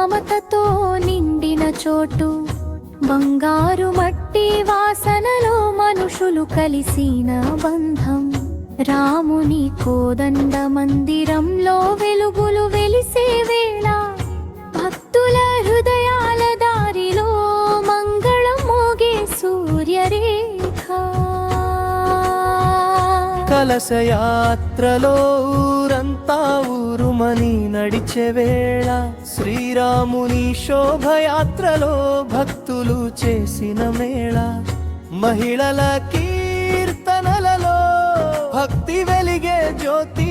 మమతతో నిండిన చోటు, బంగారు మట్టి వాసనలో మనుషులు కలిసిన బంధం. రాముని కోదండ మందిరంలో వెలుగులు వెలిసే వేళ, భక్తుల హృదయాల దారిలో మంగళం మోగే సూర్యరేఖ. కలశయాత్రలో ఊరంతా ఊరుమని నడిచే వేళ, శ్రీరాముని శోభయాత్రలో భక్తులు చేసిన మేళ. మహిళల కీర్తనలలో భక్తి వెలిగే జ్యోతి,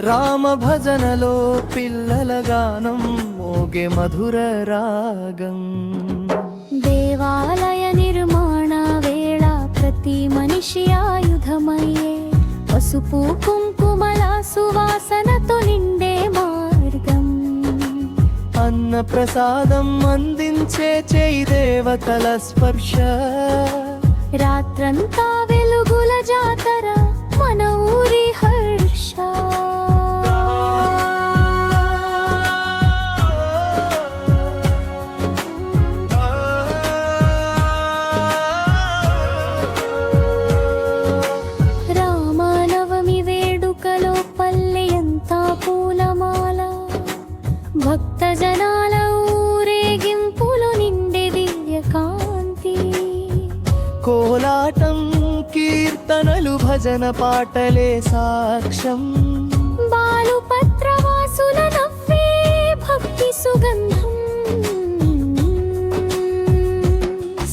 రామ భజనలో పిల్లల గానం మోగే మధుర రాగం. దేవాలయ నిర్మాణ వేళ ప్రతి మనిషి ఆయుధమయ్యే, పసుపు కుంకుమల సువాసనతో నిండే మార్గం. అన్న ప్రసాదం అందించే చేయి దేవతల స్పర్శ, రాత్రంతా వెలుగుల జాతర మన ఊరి హర్ష. రామనవమి వేడుకలో పల్లె అంతా పూలమాల, భక్త జనాల ఊరేగింపులో నిండే దివ్యకాంతి. కోలాటం కీర్తనలు భజన పాటలే సాక్ష్యం, బాలుపత్రవాసుల నవ్వే భక్తి సుగంధం.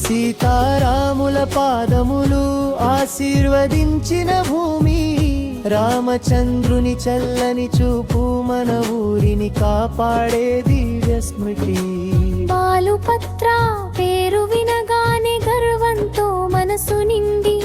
సీతారాముల పాదములు ఆశీర్వదించిన భూమి, రామచంద్రుని చల్లని చూపు మన ఊరిని కాపాడే దివ్య స్మృతి. బాలుపత్ర పేరు వినగానే గర్వంతో మనసు నిండి